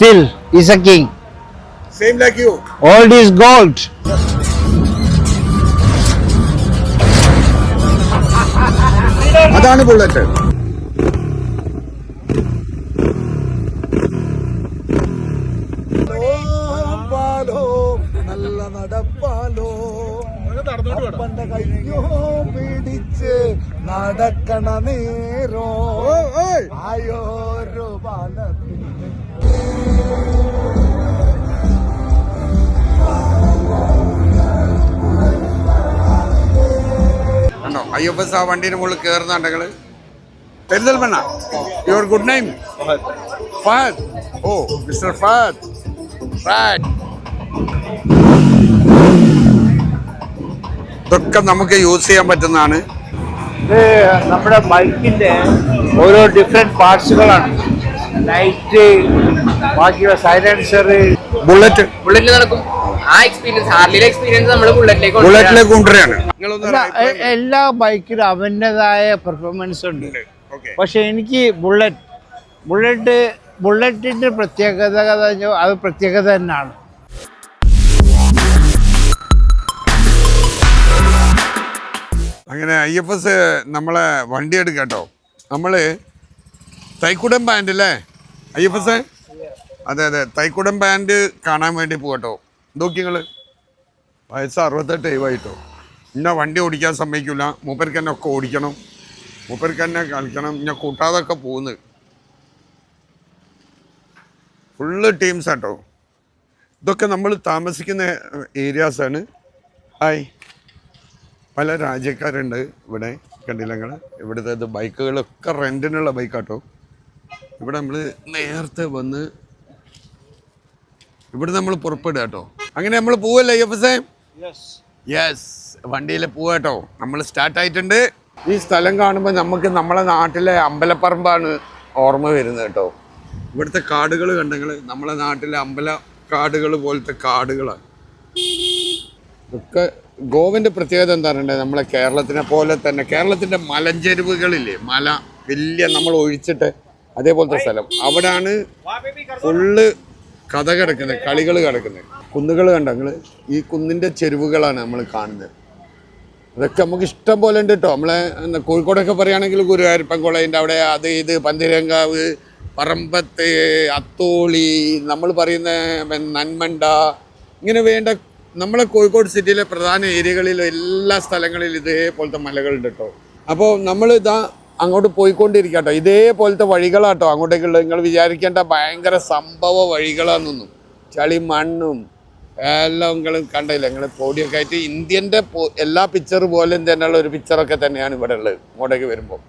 still is a king. Same like you. Old is gold. അതാണ് bullet. നല്ല നടപ്പാലോ അപ്പന്റെ കയ്യോ പിടിച്ച് നടക്കണ നേരോ ആയോരു പാലത്തിന്. കണ്ടോ IFS ആ വണ്ടിയുടെ മുകളിൽ കയറുന്നുണ്ടെങ്കിൽ Perinthalmanna. Your good name? Fahad. Oh mister Fahad. Right. ഇതൊക്കെ നമുക്ക് യൂസ് ചെയ്യാൻ പറ്റുന്നതാണ്. ഇത് നമ്മുടെ ബൈക്കിന്റെ ഓരോ ഡിഫറെന്റ് പാർട്സുകളാണ്. ലൈറ്റ്, ബാക്കിയുള്ള സൈലൻസർ, ബുള്ളറ്റ് നടക്കും. ആ എക്സ്പീരിയൻസ്, ഹാർലിയിലെ എക്സ്പീരിയൻസ് നമ്മൾ ബുള്ളറ്റിലേക്ക് കൊണ്ടുവരികയാണ്. എല്ലാ ബൈക്കിലും അവൻ്റെതായ പെർഫോമൻസ് ഉണ്ട്. പക്ഷെ എനിക്ക് ബുള്ളറ്റിന്റെ പ്രത്യേകത അത് പ്രത്യേകത തന്നെയാണ്. അങ്ങനെ IFS നമ്മളെ വണ്ടി എടുക്കട്ടോ. നമ്മള് തൈക്കുടം ബാൻഡ് അല്ലേ IFS? അതെ അതെ, തൈക്കുടം ബാൻഡ് കാണാൻ വേണ്ടി പോകട്ടോ. നോക്കി നിങ്ങള്, വയസ്സ് 68 ആയിട്ടോ. ഇന്ന വണ്ടി ഓടിക്കാൻ സമ്മതിക്കില്ല. മൂപ്പർക്ക് തന്നെ ഒക്കെ ഓടിക്കണം, മൂപ്പർക്ക് തന്നെ കളിക്കണം. ഞാൻ കൂട്ടാതൊക്കെ പോകുന്നത് ഫുള്ള് ടീംസ് ആട്ടോ. ഇതൊക്കെ നമ്മൾ താമസിക്കുന്ന ഏരിയാസാണ്. ഹായ്, പല രാജ്യക്കാരുണ്ട് ഇവിടെ. കണ്ടില്ല നിങ്ങൾ? ഇവിടുത്തെ ബൈക്കുകളൊക്കെ റെൻറ്റിനുള്ള ബൈക്കാട്ടോ. ഇവിടെ നമ്മൾ നേരത്തെ വന്ന് ഇവിടെ നമ്മൾ പുറപ്പെടുക കേട്ടോ. അങ്ങനെ നമ്മൾ പോവല്ലേ IFS? യെസ്, വണ്ടിയിൽ പോവാട്ടോ. നമ്മൾ സ്റ്റാർട്ടായിട്ടുണ്ട്. ഈ സ്ഥലം കാണുമ്പോൾ നമുക്ക് നമ്മളെ നാട്ടിലെ അമ്പലപ്പറമ്പാണ് ഓർമ്മ വരുന്നത് കേട്ടോ. ഇവിടുത്തെ കാടുകൾ കണ്ടെങ്കിൽ നമ്മളെ നാട്ടിലെ കാടുകൾ പോലത്തെ കാടുകളാണ്. ഒക്കെ ഗോവൻ്റെ പ്രത്യേകത എന്താണെന്നുണ്ടെങ്കിൽ നമ്മളെ കേരളത്തിനെ പോലെ തന്നെ കേരളത്തിൻ്റെ മലഞ്ചെരുവുകളില്ലേ, മല വലിയ നമ്മൾ ഒഴിച്ചിട്ട് അതേപോലത്തെ സ്ഥലം. അവിടെയാണ് ഫുള്ള് കഥ കിടക്കുന്നത്, കളികൾ കിടക്കുന്നത്. കുന്നുകൾ കണ്ടെങ്കിൽ ഈ കുന്നിൻ്റെ ചെരുവുകളാണ് നമ്മൾ കാണുന്നത്. അതൊക്കെ നമുക്ക് ഇഷ്ടം പോലെ ഉണ്ട് കേട്ടോ. നമ്മളെ കോഴിക്കോടൊക്കെ പറയുകയാണെങ്കിൽ ഗുരുവായൂരപ്പൻ കുളയിൻ്റെ അവിടെ, അത് ഇത് പന്തിരങ്കാവ്, പറമ്പത്ത്, അത്തോളി, നമ്മൾ പറയുന്ന നന്മണ്ട, ഇങ്ങനെ വേണ്ട നമ്മളെ കോഴിക്കോട് സിറ്റിയിലെ പ്രധാന ഏരിയകളിൽ എല്ലാ സ്ഥലങ്ങളിലും ഇതേപോലത്തെ മലകളുണ്ട് കേട്ടോ. അപ്പോൾ നമ്മൾ ഇതാ അങ്ങോട്ട് പോയിക്കൊണ്ടിരിക്കുക കേട്ടോ. ഇതേപോലത്തെ വഴികളാട്ടോ അങ്ങോട്ടേക്കുള്ളത്. നിങ്ങൾ വിചാരിക്കേണ്ട ഭയങ്കര സംഭവ വഴികളാണെന്നൊന്നും. ചളി മണ്ണും എല്ലാം നിങ്ങൾ കണ്ടില്ല. നിങ്ങൾ പൊടിയൊക്കെ ആയിട്ട് ഇന്ത്യൻ്റെ എല്ലാ പിക്ചർ പോലും തന്നെയുള്ള ഒരു പിക്ചറൊക്കെ തന്നെയാണ് ഇവിടെ ഉള്ളത് ഇങ്ങോട്ടേക്ക് വരുമ്പോൾ.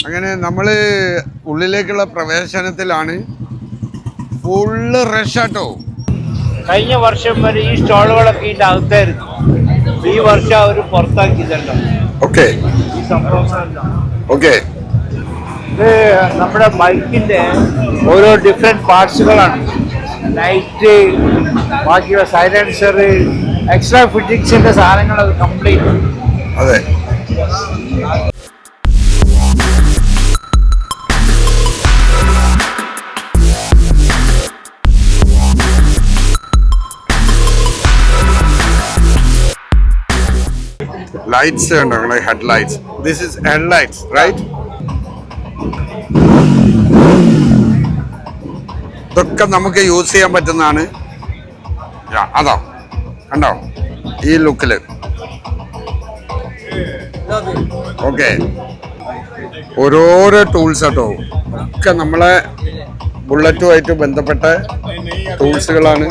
അങ്ങനെ നമ്മൾ ഉള്ളിലേക്കുള്ള പ്രവേശനത്തിലാണ്. ഫുള്ള് റഷാട്ടോ. കഴിഞ്ഞ വർഷം വരെ ഈ സ്റ്റോളുകളൊക്കെ ഇതിൻ്റെ അകത്തായിരുന്നു. ഈ വർഷം അവർ പുറത്താക്കിയതല്ലോ. ഓക്കെ ഈ സംഭവം ഓക്കെ. ഇത് നമ്മുടെ ബൈക്കിന്റെ ഓരോ ഡിഫറെന്റ് പാർട്സുകളാണ്. ലൈറ്റ്, ബാക്കിയുള്ള സൈലൻസർ, എക്സ്ട്രാ ഫിറ്റിംഗ്സിന്റെ സാധനങ്ങൾ അത് കംപ്ലീറ്റ്. അതെ, ലൈറ്റ്സ് ഉണ്ടോ നിങ്ങളെ? Head lights. This is head lights, right? ഇതൊക്കെ നമുക്ക് യൂസ് ചെയ്യാൻ പറ്റുന്നതാണ്. അതോ കണ്ടോ ഈ ലുക്കിൽ? ഓക്കെ, ഓരോരോ ടൂൾസ് കേട്ടോ. ഒക്കെ നമ്മളെ ബുള്ളറ്റുമായിട്ട് ബന്ധപ്പെട്ട ടൂൾസുകളാണ്.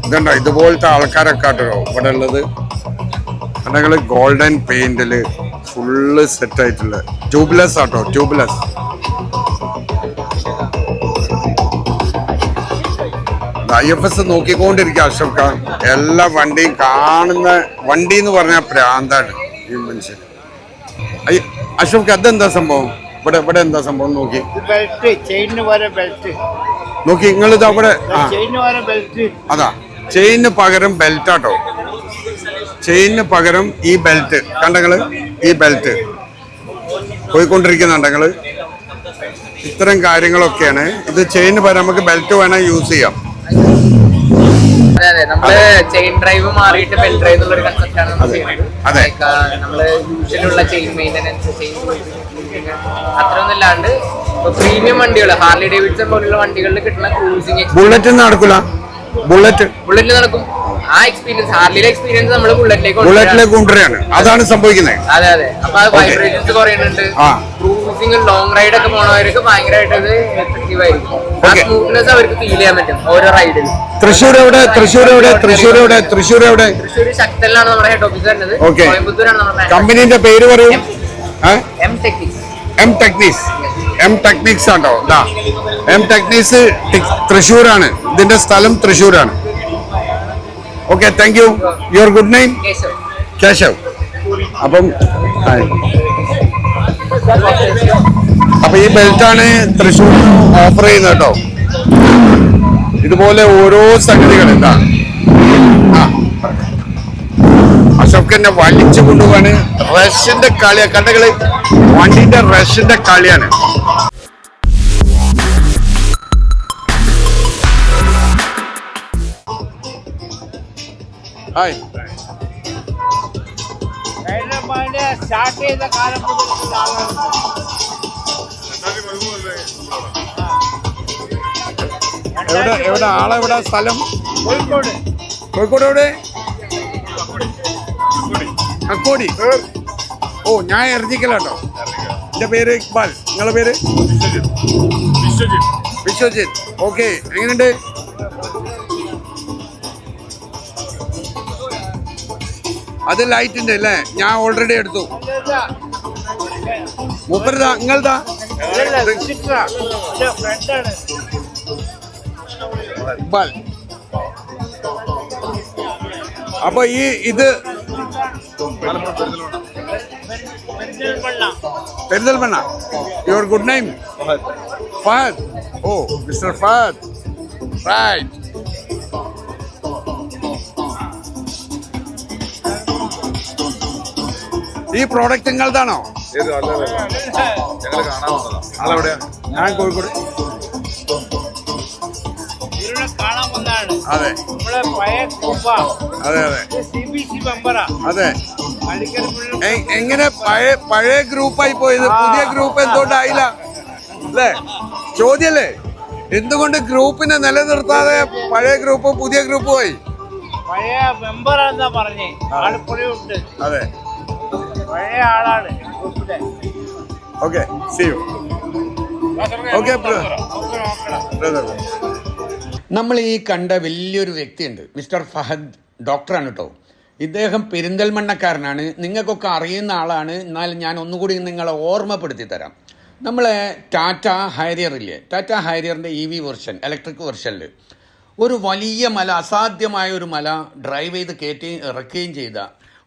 ഇതുണ്ടോ, ഇതുപോലത്തെ ആൾക്കാരൊക്കെ കേട്ടോ ഇവിടെ ഉള്ളത്. ഞങ്ങൾ ഗോൾഡൻ പെയിന്റിൽ ഫുള്ള് സെറ്റ് ആയിട്ടുള്ള ട്യൂബ്ലെസ് ആട്ടോ, ട്യൂബ്ലെസ്. IFS നോക്കിക്കൊണ്ടിരിക്കുക അശോക് ഖാൻ. എല്ലാ വണ്ടിയും കാണുന്ന വണ്ടി എന്ന് പറഞ്ഞാൽ പ്രാന്താണ് ഈ മനുഷ്യൻ. അശോക്, അതെന്താ സംഭവം? ഇവിടെ എന്താ സംഭവം? നോക്കി നോക്കി നിങ്ങളിത് അവിടെ. അതാ ചെയിന് പകരം ബെൽറ്റാട്ടോ. ചെയിന് പകരം ഈ ബെൽറ്റ് കണ്ടെങ്കിൽ ഈ ബെൽറ്റ് പോയിക്കൊണ്ടിരിക്കുന്നുണ്ടെങ്കിൽ ഇത്തരം കാര്യങ്ങളൊക്കെയാണ്. ഇത് ചെയിന് പകരം നമുക്ക് ബെൽറ്റ് വേണം യൂസ് ചെയ്യാം. അതെ നമ്മള് ചെയിൻ ഡ്രൈവ് മാറിയിട്ട് ബെൽറ്റ് ഡ്രൈവ് എന്നുള്ള ഒരു കൺസെപ്റ്റാണ് നമ്മൾ ചെയ്യുന്നത്. അതെ. നമ്മള് യൂഷ്വലുള്ള ചെയിൻ മെയിൻ്റനൻസ് ചെയിൻ അത്രയൊന്നും ഇല്ലാണ്ട് പ്രീമിയം വണ്ടികൾ ഹാർലി ഡേവിഡ്സൺ പോലുള്ള വണ്ടികളിൽ കിട്ടുന്ന ക്രൂസിംഗ് ബുള്ളറ്റ് നടക്കൂല. ബുള്ളറ്റിൽ നടക്കും. ആ എക്സ്പീരിയൻസ് ഹാർലിയിലെ എക്സ്പീരിയൻസ് നമ്മൾ ബുള്ളറ്റിലേക്ക് കൊണ്ടുവരികയാണ്. അതാണ് സംഭവിക്കുന്നത്. അതെ അതെ. അപ്പൊ അത് വൈബ്രേഷൻസ് കുറയുന്നുണ്ട്. ക്രൂസിംഗ് ലോങ് റൈഡ് ഒക്കെ പോണവർക്ക് ഭയങ്കരമായിട്ട് അത് എഫക്റ്റീവ് ആയിരിക്കും. ആ സ്മൂത്ത്നെസ് അവർക്ക് ഫീൽ ചെയ്യാൻ പറ്റും ഓരോ റൈഡിലും. തൃശ്ശൂർ ശക്തനിലാണ് നമ്മുടെ ഹെഡ് ഓഫീസ് വരുന്നത്. കോയമ്പത്തൂരാണ് നമ്മുടെ കമ്പനീന്റെ പേര് പറയൂ. M technics auto. M technics തൃശ്ശൂരാണ്. ഇതിന്റെ സ്ഥലം തൃശ്ശൂരാണ്. Okay, thank you. Your good name? Keshav. അപ്പം ഈ ബെൽറ്റാണ് തൃശ്ശൂർ ഓഫർ ചെയ്യുന്നത് കേട്ടോ. ഇതുപോലെ ഓരോ സംഗതികൾ എന്താ അശോക് എന്നെ വലിച്ചു കൊണ്ടുപോവാണ്. റഷ്യന്റെ കളിയാ കണ്ടകള്. വണ്ടിന്റെ റഷ്യന്റെ കളിയാണ്. ഹായ്. സ്റ്റാർട്ട് ചെയ്ത കാലം മുതൽ എവിടെ ആളെവിടെ സ്ഥലം? കോഴിക്കോട്. എവിടെ? അക്കോടി. ഓ, ഞാൻ എറിഞ്ഞിക്കലാട്ടോ. എന്റെ പേര് ഇക്ബാൽ. നിങ്ങളുടെ പേര്? വിശ്വജിത്ത്. ഓക്കെ, എങ്ങനെയുണ്ട്? അത് ലൈറ്റിന്റെ അല്ലേ? ഞാൻ ഓൾറെഡി എടുത്തു. മൂപ്പരുതാ നിങ്ങളതാ? ഇക്ബാൽ. അപ്പൊ ഇത് Perinthalmanna. Your good name? Fahad. Oh, mister Fahad. Right. ഈ പ്രോഡക്റ്റ് നിങ്ങളതാണോ? ഞാൻ കോഴിക്കോട്. അതെ അതെ അതെ അതെ. എങ്ങനെ പഴയ ഗ്രൂപ്പായി പോയത്? പുതിയ ഗ്രൂപ്പ് എന്തുകൊണ്ടായില്ല അല്ലേ? ചോദ്യല്ലേ? എന്തുകൊണ്ട് ഗ്രൂപ്പിനെ നിലനിർത്താതെ പഴയ ഗ്രൂപ്പ് പുതിയ ഗ്രൂപ്പ് പോയി? പഴയ മെമ്പർ എന്താ പറഞ്ഞേ? ആളിപ്പൊളിയുണ്ട്. അതെ, പഴയ ആളാണ്. Okay, see you. Okay brother. നമ്മൾ ഈ കണ്ട വലിയൊരു വ്യക്തിയുണ്ട്, മിസ്റ്റർ ഫഹദ്. ഡോക്ടറാണ് കേട്ടോ. ഇദ്ദേഹം പെരിന്തൽമണ്ണക്കാരനാണ്. നിങ്ങൾക്കൊക്കെ അറിയുന്ന ആളാണ്. എന്നാൽ ഞാൻ ഒന്നുകൂടി നിങ്ങളെ ഓർമ്മപ്പെടുത്തി തരാം. നമ്മളെ ടാറ്റ ഹാരിയർ ഇല്ലേ? ടാറ്റ ഹാരിയറിൻ്റെ EV വെർഷൻ, ഇലക്ട്രിക് വെർഷനിൽ ഒരു വലിയ മല, അസാധ്യമായ ഒരു മല ഡ്രൈവ് ചെയ്ത് കയറ്റുകയും ഇറക്കുകയും ചെയ്ത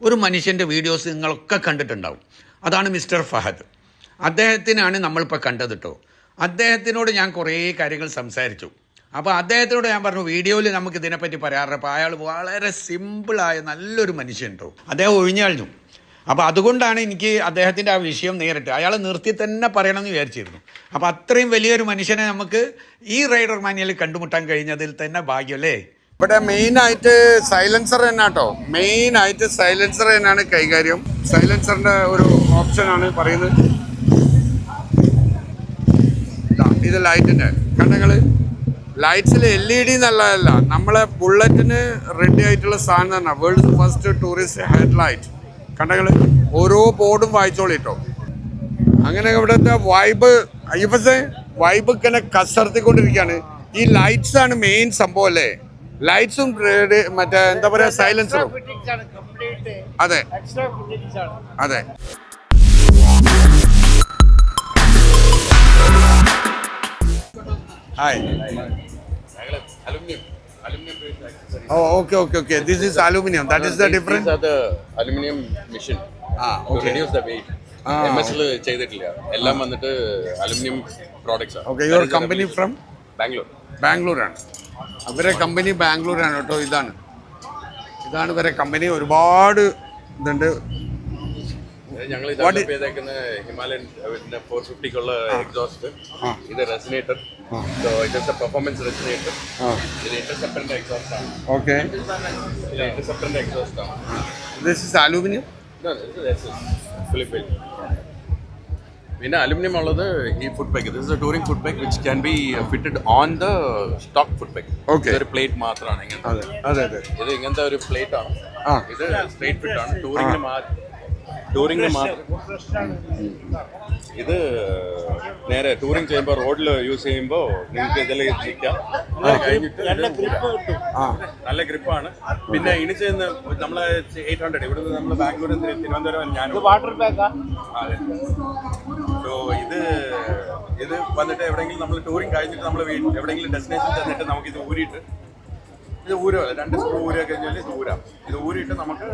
ഒരു മനുഷ്യൻ്റെ വീഡിയോസ് നിങ്ങളൊക്കെ കണ്ടിട്ടുണ്ടാവും. അതാണ് മിസ്റ്റർ ഫഹദ്. അദ്ദേഹത്തിനാണ് നമ്മളിപ്പോൾ കണ്ടത് കേട്ടോ. അദ്ദേഹത്തിനോട് ഞാൻ കുറേ കാര്യങ്ങൾ സംസാരിച്ചു. അപ്പോൾ അദ്ദേഹത്തിനോട് ഞാൻ പറഞ്ഞു, വീഡിയോയിൽ നമുക്ക് ഇതിനെപ്പറ്റി പറയാറുണ്ട്. അപ്പോൾ അയാൾ വളരെ സിമ്പിളായ നല്ലൊരു മനുഷ്യൻ കേട്ടോ. അദ്ദേഹം ഒഴിഞ്ഞായിരുന്നു. അപ്പോൾ അതുകൊണ്ടാണ് എനിക്ക് അദ്ദേഹത്തിൻ്റെ ആ വിഷയം നേരിട്ട് അയാൾ നിർത്തി തന്നെ പറയണമെന്ന് വിചാരിച്ചിരുന്നു. അപ്പോൾ അത്രയും വലിയൊരു മനുഷ്യനെ നമുക്ക് ഈ റൈഡർ മാനുവലിൽ കണ്ടുമുട്ടാൻ കഴിഞ്ഞതിൽ തന്നെ ഭാഗ്യം അല്ലേ? ഇവിടെ മെയിനായിട്ട് സൈലൻസർ തന്നെ കേട്ടോ. മെയിനായിട്ട് സൈലൻസർ തന്നെയാണ് കൈകാര്യം. സൈലൻസറിൻ്റെ ഒരു ഓപ്ഷനാണ് പറയുന്നത്. ഇത് ലൈറ്റിൻ്റെ കണ്ണുകൾ. ലൈറ്റ്സിൽ LED നല്ലതല്ല, നമ്മളെ ബുള്ളറ്റിന് റെഡി ആയിട്ടുള്ള സാധനം തന്നെ. World first tourist head light കണ്ടങ്ങൾ. ഓരോ ബോർഡും വായിച്ചോളിട്ടോ. അങ്ങനെ ഇവിടുത്തെ വൈബ് ഇങ്ങനെ കസർത്തിക്കൊണ്ടിരിക്കുകയാണ്. ഈ ലൈറ്റ്സ് ആണ് മെയിൻ സംഭവം അല്ലേ? ലൈറ്റ്സും മറ്റേ എന്താ പറയുക സൈലൻസറും. അതെ അതെ. Hi. Oh, okay. This is aluminum. That is the difference. These are the aluminum machine. To reduce the weight. MS ചെയ്തിട്ടില്ല. എല്ലാം വന്നിട്ട് aluminum products ആണ്. Okay, your company from? Bangalore. Bangalore ആണ്. അവരെ കമ്പനി ബാംഗ്ലൂരാണ് കേട്ടോ. ഇതാണ് ഇവരെ കമ്പനി. ഒരുപാട് ഇതുണ്ട്. ഞങ്ങൾ ഡെവലപ്പ് ചെയ്തേക്കുന്ന ഹിമാലയൻ 450ക്കുള്ള എക്സോസ്റ്റ്, ഇത് റെസിനേറ്റർ, ഇതൊക്കെ പെർഫോമൻസ് റെസിനേറ്റർ, ഇത് ഇന്റർസെപ്റ്ററിന്റെ എക്സോസ്റ്റ് ആണ്. ഓക്കെ, ഇത് ഇന്റർസെപ്റ്ററിന്റെ എക്സോസ്റ്റ് ആണ്. This is aluminium. ഫിലിപ്പൈൻ. പിന്നെ അലുമിനിയം ഉള്ളത് ഈ food pack. This is a touring food pack which can be fitted on the stock food pack. Okay, ഒരു പ്ലേറ്റ് മാത്രമാണ് ഇങ്ങനത്തെ. അതെ അതെ, ഇത് ഇങ്ങനത്തെ ഒരു പ്ലേറ്റ് ആണ്. ഇത് സ്ട്രേറ്റ് ഫിറ്റ് ആണ്. ടൂറിംഗിന് മാത്രം. ഇത് നേരെ ടൂറിംഗ് ചെയ്യുമ്പോൾ റോഡിൽ യൂസ് ചെയ്യുമ്പോൾ നിങ്ങൾക്ക് ഇതിൽ നിൽക്കാം. കഴിഞ്ഞിട്ട് നല്ല ഗ്രിപ്പാണ്. പിന്നെ ഇനി ചെയ്യുന്ന നമ്മളെ 800 ഇവിടുന്ന് നമ്മൾ ബാംഗ്ലൂരിൽ നിന്ന് തിരുവനന്തപുരം ഞാൻ വാട്ടർ പാക്കാ. അതെ. സോ ഇത് വന്നിട്ട് എവിടെയെങ്കിലും നമ്മൾ ടൂറിംഗ് കഴിഞ്ഞിട്ട് നമ്മൾ എവിടെയെങ്കിലും ഡെസ്റ്റിനേഷൻ ചെന്നിട്ട് നമുക്കിത് ഊരിയിട്ട് ഇത് ഊരുമല്ല, 2 സ്ക്രൂ ഊരിയ കഴിഞ്ഞാൽ ഇത് ഊരാം. ഇത് ഊരിയിട്ട് നമുക്ക്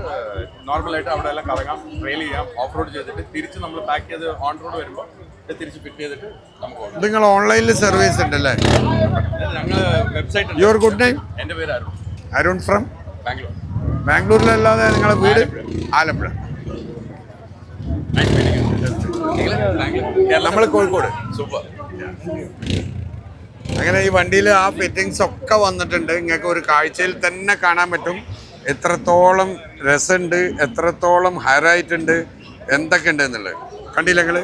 നോർമലായിട്ട് അവിടെ എല്ലാം കറങ്ങാം, ട്രെയിൽ ചെയ്യാം, ഓഫ് റോഡ് ചെയ്തിട്ട് തിരിച്ച് നമ്മൾ പാക്ക് ചെയ്ത് ഓൺ റോഡ് വരുമ്പോൾ ഇത് തിരിച്ച് ഫിറ്റ് ചെയ്തിട്ട് നമുക്ക്. നിങ്ങൾ ഓൺലൈനിൽ സർവീസ് ഉണ്ടല്ലേ? ഞങ്ങൾ വെബ്സൈറ്റ്. Your good name? എൻ്റെ പേര് അരുൺ. അരുൺ ഫ്രം ബാംഗ്ലൂർ. ബാംഗ്ലൂരിലല്ലാതെ നിങ്ങളുടെ വീട് ആലപ്പുഴ. നമ്മൾ കോഴിക്കോട്. സൂപ്പർ. അങ്ങനെ ഈ വണ്ടിയിൽ ആ ഫിറ്റിങ്സ് ഒക്കെ വന്നിട്ടുണ്ട്. നിങ്ങൾക്ക് ഒരു കാഴ്ചയിൽ തന്നെ കാണാൻ പറ്റും എത്രത്തോളം രസമുണ്ട്, എത്രത്തോളം ഹൈറൈറ്റ് ഉണ്ട്, എന്തൊക്കെ ഉണ്ട് എന്നുള്ളത്. കണ്ടില്ല നിങ്ങൾ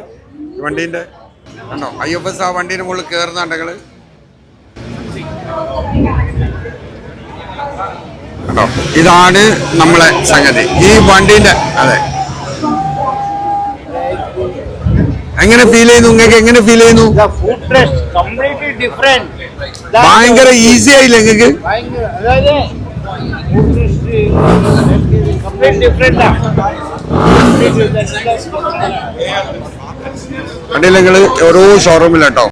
ഈ വണ്ടീൻ്റെ? കണ്ടോ IFS ആ വണ്ടീൻ്റെ മുകളിൽ കയറുന്നുണ്ട് നിങ്ങൾ കണ്ടോ? ഇതാണ് നമ്മളെ സംഗതി ഈ വണ്ടീൻ്റെ. അതെ, എങ്ങനെ ഫീൽ ചെയ്യുന്നു നിങ്ങൾക്ക്? എങ്ങനെ ഫീൽ ചെയ്യുന്നു? ഭയങ്കര ഈസി ആയില്ല നിങ്ങൾക്ക്? കണ്ടില്ല നിങ്ങൾ ഓരോ ഷോറൂമിലാട്ടോ.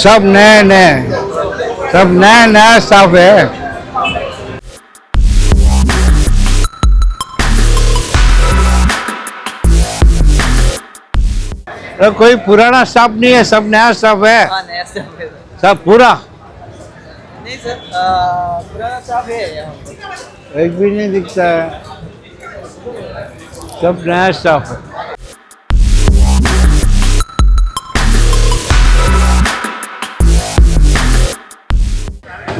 सब नए सब नया स्टाफ है। कोई पुराना स्टाफ नहीं है, सब नया स्टाफ है। नया स्टाफ है सब पूरा नहीं सर, पुराना स्टाफ है यहाँ पर। एक भी नहीं दिखता है, सब नया स्टाफ है।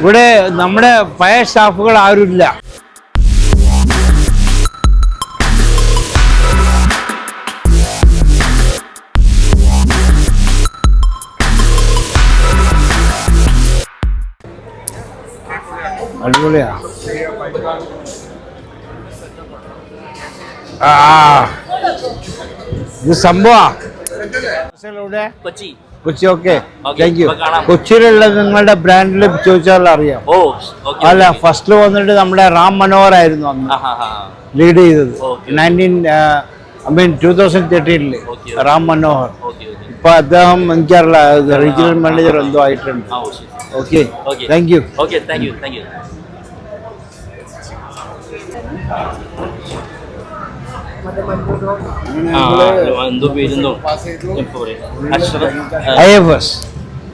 ഇവിടെ നമ്മുടെ പഴയ സ്റ്റാഫുകൾ ആരുമില്ല. അടിപൊളിയാ. ഇത് സംഭവം Kochi. Kochi. Okay, thank you. കൊച്ചിയിലുള്ള നിങ്ങളുടെ ബ്രാൻഡിൽ ചോദിച്ചാൽ അറിയാം. അല്ല, ഫസ്റ്റിൽ വന്നിട്ട് നമ്മുടെ റാം മനോഹർ ആയിരുന്നു അന്ന് ലീഡ് ചെയ്തത്. 2013 റാം മനോഹർ. ഇപ്പൊ അദ്ദേഹം എനിക്കറിയില്ല, റീജിയണൽ മാനേജർ എന്തോ ആയിട്ടുണ്ട്. Okay, thank U. IFS,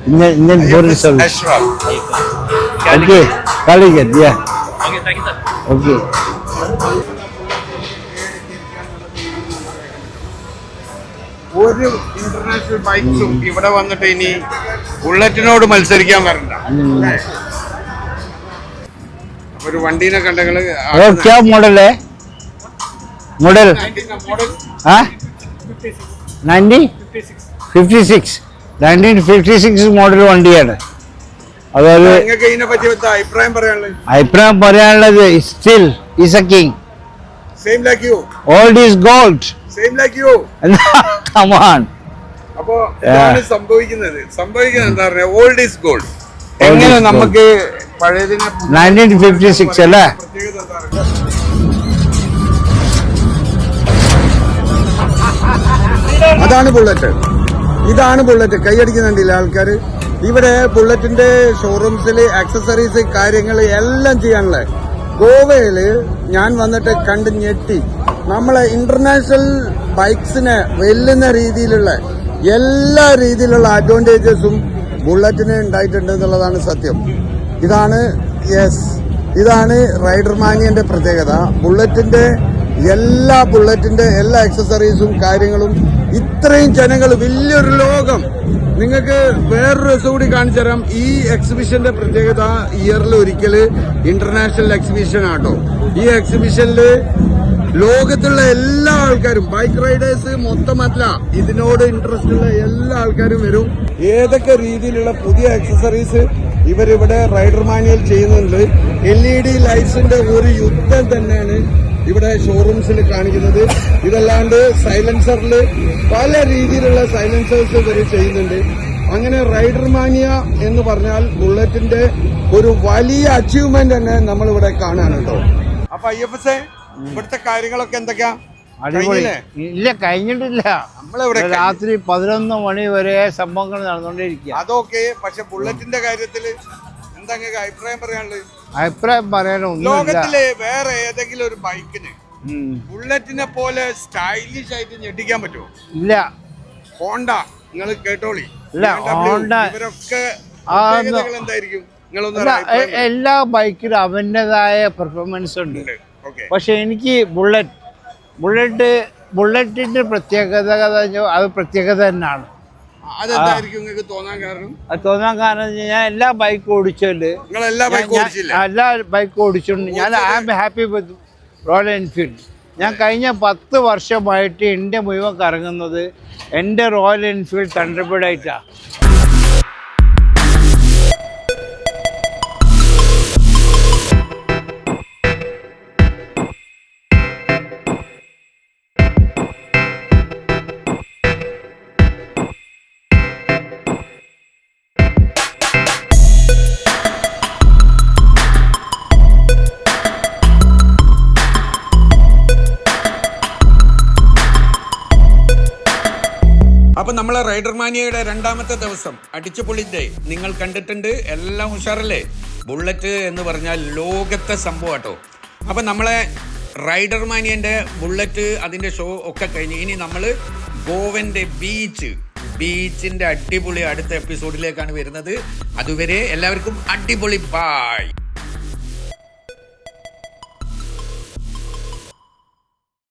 Indian Foreign Service. Okay, Calicut, yeah. Okay, thank you sir. Okay. ഒരു ഇന്റർനാഷണൽ ബൈക്സും ഇവിടെ വന്നിട്ട് ഇനി ബുള്ളറ്റിനോട് മത്സരിക്കാൻ വരണ്ട. അപ്പൊ ഒരു വണ്ടീനെ കണ്ടെങ്കിൽ क्या मॉडल है? मॉडल 1956 മോഡൽ വണ്ടിയാണ്. അതായത് നിങ്ങൾക്ക് ഇതിനെ പറ്റി അഭിപ്രായം പറയാനുള്ളത്? അഭിപ്രായം പറയാനുള്ളത് still is a king. Same like you. Old is gold. Same like you. Come on. അപ്പോ ഇതാണ് സംഭവിക്കുന്നത് എന്താ പറയുക, ഓൾഡ് ഈസ് ഗോൾഡ്. എങ്ങനെ നമുക്ക് പഴയതിനെ 1956 അല്ലേ? പ്രത്യേകത എന്താ പറയുക? അതാണ് ബുള്ളറ്റ്. ഇതാണ് ബുള്ളറ്റ്. കൈയടിക്കുന്നുണ്ടല്ലേ ആൾക്കാർ? ഇവിടെ ബുള്ളറ്റിന്റെ ഷോറൂംസിൽ ആക്സസറീസ് കാര്യങ്ങൾ എല്ലാം ചെയ്യാനുള്ള. ഗോവയില് ഞാൻ വന്നിട്ട് കണ്ട് ഞെട്ടി. നമ്മളെ ഇന്റർനാഷണൽ ബൈക്സിനെ വെല്ലുന്ന രീതിയിലുള്ള എല്ലാ രീതിയിലുള്ള അഡ്വാൻറ്റേജസും ബുള്ളറ്റിന് ഉണ്ടായിട്ടുണ്ട് എന്നുള്ളതാണ് സത്യം. ഇതാണ് റൈഡർ മാനിയന്റെ പ്രത്യേകത. ബുള്ളറ്റിന്റെ എല്ലാ ആക്സസറീസും കാര്യങ്ങളും ഇത്രയും ജനങ്ങൾ, വലിയൊരു ലോകം. നിങ്ങൾക്ക് വേറൊരു രസം കൂടി കാണിച്ചു തരാം. ഈ എക്സിബിഷന്റെ പ്രത്യേകത ഇയറിൽ ഒരിക്കല് ഇന്റർനാഷണൽ എക്സിബിഷൻ ആട്ടോ. ഈ എക്സിബിഷനിൽ ലോകത്തുള്ള എല്ലാ ആൾക്കാരും, ബൈക്ക് റൈഡേഴ്സ് മൊത്തമല്ല, ഇതിനോട് ഇൻട്രസ്റ്റ് ഉള്ള എല്ലാ ആൾക്കാരും വരും. ഏതൊക്കെ രീതിയിലുള്ള പുതിയ ആക്സസറീസ് ഇവരിവിടെ റൈഡർ മാനിയൽ ചെയ്യുന്നുണ്ട്. LED ലൈറ്റ്സിന്റെ ഒരു യുദ്ധം തന്നെയാണ് ഇവിടെ ഷോറൂംസിൽ കാണിക്കുന്നത്. ഇതല്ലാണ്ട് സൈലൻസറിൽ പല രീതിയിലുള്ള സൈലൻസേഴ്സ് ഇവർ ചെയ്യുന്നുണ്ട്. അങ്ങനെ റൈഡർ മാനിയ എന്ന് പറഞ്ഞാൽ ബുള്ളറ്റിന്റെ ഒരു വലിയ അച്ചീവ്മെന്റ് തന്നെ നമ്മളിവിടെ കാണാനുണ്ടോ. അപ്പൊ IFSA ഇവിടുത്തെ കാര്യങ്ങളൊക്കെ എന്തൊക്കെയാ? ഇല്ല, കഴിഞ്ഞിട്ടില്ല. നമ്മളിവിടെ രാത്രി 11 മണി വരെ സംഭവങ്ങൾ നടന്നുകൊണ്ടിരിക്കുക. അതൊക്കെ. പക്ഷെ ബുള്ളറ്റിന്റെ കാര്യത്തില് എന്താ അഭിപ്രായം പറയാനുള്ളത്? അഭിപ്രായം പറയാനൊന്നും ലോകത്തിലെ വേറെ ഏതെങ്കിലും ഒരു ബൈക്കിന് ബുള്ളറ്റിനെ പോലെ സ്റ്റൈലിഷ് ആയിട്ട് ഞെട്ടിക്കാൻ പറ്റുമോ? ഇല്ല. ഹോണ്ട നിങ്ങൾ കേട്ടോളി. ഇല്ല, ഹോണ്ട ഇവരൊക്കെ എന്തായിരിക്കും? എല്ലാ ബൈക്കിലും അവൻ്റെതായ പെർഫോമൻസ് ഉണ്ട്. പക്ഷെ എനിക്ക് ബുള്ളറ്റിന്റെ പ്രത്യേകത അത് പ്രത്യേകത തന്നെയാണ്. അതെന്തായിരിക്കും നിങ്ങൾക്ക് തോന്നാൻ കാരണം? അത് തോന്നാൻ കാരണം ഞാൻ എല്ലാ ബൈക്കും ഓടിച്ചിട്ടുണ്ട്. എല്ലാ ബൈക്കും ഓടിച്ചിട്ടുണ്ട്. ഞാൻ I am happy with Royal Enfield. ഞാൻ കഴിഞ്ഞ 10 വർഷമായിട്ട് ഇന്ത്യ മുഴുവൻ കറങ്ങുന്നത് എൻ്റെ റോയൽ എൻഫീൽഡ് തണ്ടർബേർഡ് ആയിട്ടാണ്. അപ്പൊ നമ്മളെ റൈഡർ മാനിയയുടെ 2ാമത്തെ ദിവസം അടിച്ചുപൊളി ഡേ നിങ്ങൾ കണ്ടിട്ടുണ്ട്. എല്ലാം ഉഷാറല്ലേ? ബുള്ളറ്റ് എന്ന് പറഞ്ഞാൽ ലോകത്തെ സംഭവം കേട്ടോ. അപ്പൊ നമ്മളെ റൈഡർ മാനിയന്റെ ബുള്ളറ്റ് അതിന്റെ ഷോ ഒക്കെ കഴിഞ്ഞ് ഇനി നമ്മൾ ഗോവന്റെ ബീച്ചിന്റെ അടിപൊളി അടുത്ത എപ്പിസോഡിലേക്കാണ് വരുന്നത്. അതുവരെ എല്ലാവർക്കും അടിപൊളി ബൈ.